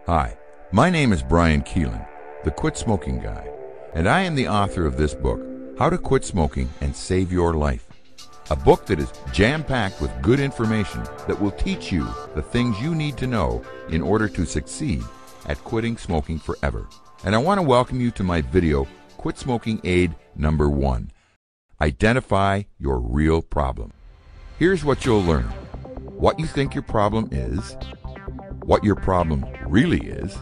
Hi, my name is Brian Keelan, the Quit Smoking Guy, and I am the author of this book, How to Quit Smoking and Save Your Life. A book that is jam-packed with good information that will teach you the things you need to know in order to succeed at quitting smoking forever. And I want to welcome you to my video, Quit Smoking Aid Number 1. Identify your real problem. Here's what you'll learn: what you think your problem is, what your problem really is,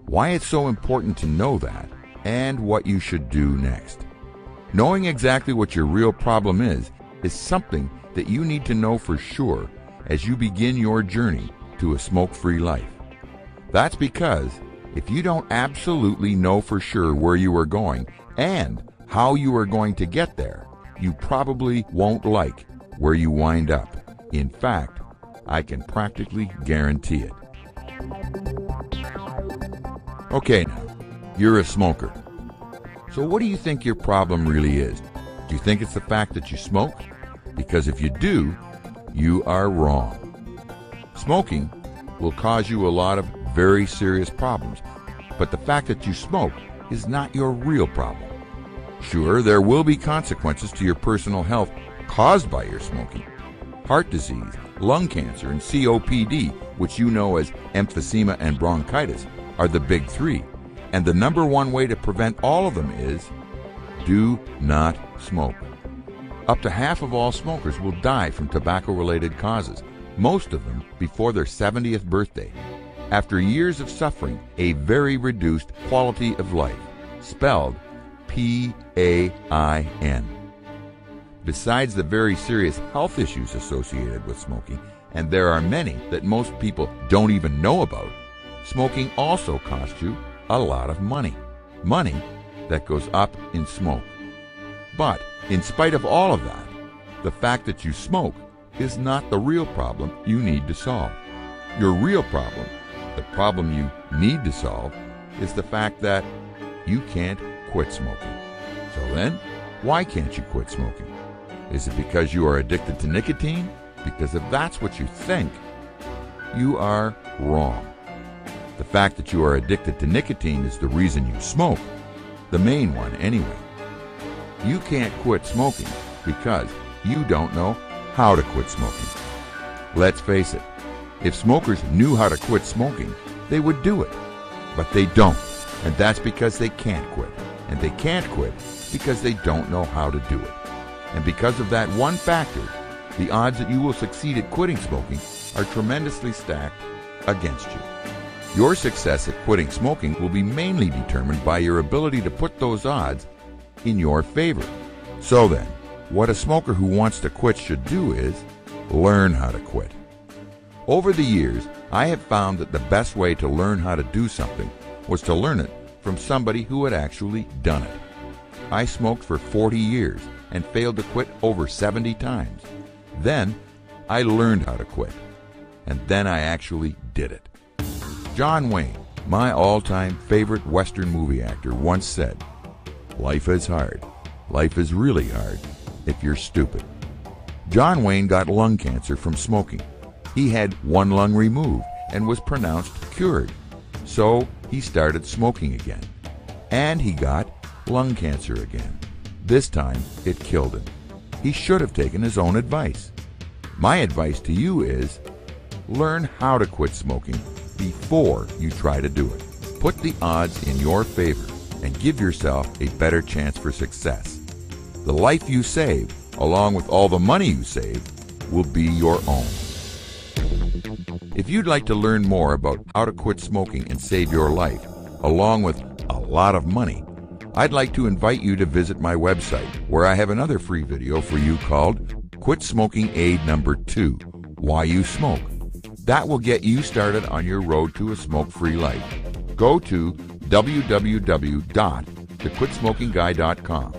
why it's so important to know that, and what you should do next. Knowing exactly what your real problem is something that you need to know for sure as you begin your journey to a smoke-free life. That's because if you don't absolutely know for sure where you are going and how you are going to get there, you probably won't like where you wind up. In fact, I can practically guarantee it. Okay, now, you're a smoker. So what do you think your problem really is? Do you think it's the fact that you smoke? Because if you do, you are wrong. Smoking will cause you a lot of very serious problems, but the fact that you smoke is not your real problem. Sure, there will be consequences to your personal health caused by your smoking. Heart disease, lung cancer, and COPD, which you know as emphysema and bronchitis, are the big three. And the number one way to prevent all of them is do not smoke. Up to half of all smokers will die from tobacco-related causes, most of them before their 70th birthday, after years of suffering a very reduced quality of life, spelled PAIN. Besides the very serious health issues associated with smoking, and there are many that most people don't even know about, smoking also costs you a lot of money. Money that goes up in smoke. But in spite of all of that, the fact that you smoke is not the real problem you need to solve. Your real problem, the problem you need to solve, is the fact that you can't quit smoking. So then, why can't you quit smoking? Is it because you are addicted to nicotine? Because if that's what you think, you are wrong. The fact that you are addicted to nicotine is the reason you smoke, the main one anyway. You can't quit smoking because you don't know how to quit smoking. Let's face it, if smokers knew how to quit smoking, they would do it. But they don't, and that's because they can't quit. And they can't quit because they don't know how to do it. And because of that one factor, the odds that you will succeed at quitting smoking are tremendously stacked against you. Your success at quitting smoking will be mainly determined by your ability to put those odds in your favor. So then, what a smoker who wants to quit should do is learn how to quit. Over the years, I have found that the best way to learn how to do something was to learn it from somebody who had actually done it. I smoked for 40 years and failed to quit over 70 times. Then, I learned how to quit. And then I actually did it. John Wayne, my all-time favorite Western movie actor, once said, "Life is hard. Life is really hard if you're stupid." John Wayne got lung cancer from smoking. He had one lung removed and was pronounced cured. So he started smoking again. And he got lung cancer again. This time, it killed him. He should have taken his own advice. My advice to you is, learn how to quit smoking before you try to do it. Put the odds in your favor and give yourself a better chance for success. The life you save, along with all the money you save, will be your own. If you'd like to learn more about how to quit smoking and save your life, along with a lot of money, I'd like to invite you to visit my website, where I have another free video for you called Quit Smoking Aid Number 2, Why You Smoke. That will get you started on your road to a smoke-free life. Go to www.thequitsmokingguy.com.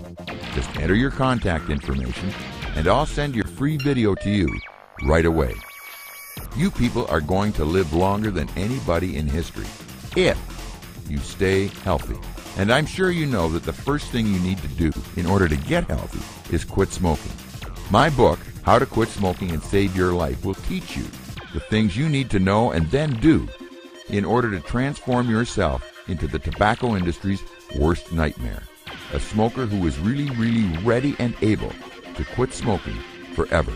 Just enter your contact information, and I'll send your free video to you right away. You people are going to live longer than anybody in history, if you stay healthy. And I'm sure you know that the first thing you need to do in order to get healthy is quit smoking. My book, How to Quit Smoking and Save Your Life, will teach you the things you need to know and then do in order to transform yourself into the tobacco industry's worst nightmare. A smoker who is really ready and able to quit smoking forever.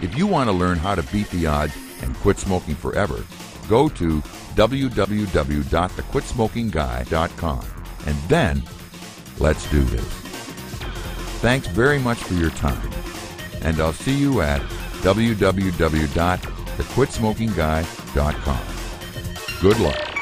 If you want to learn how to beat the odds and quit smoking forever, go to www.thequitsmokingguy.com and then let's do this. Thanks very much for your time, and I'll see you at www.thequitsmokingguy.com. Good luck.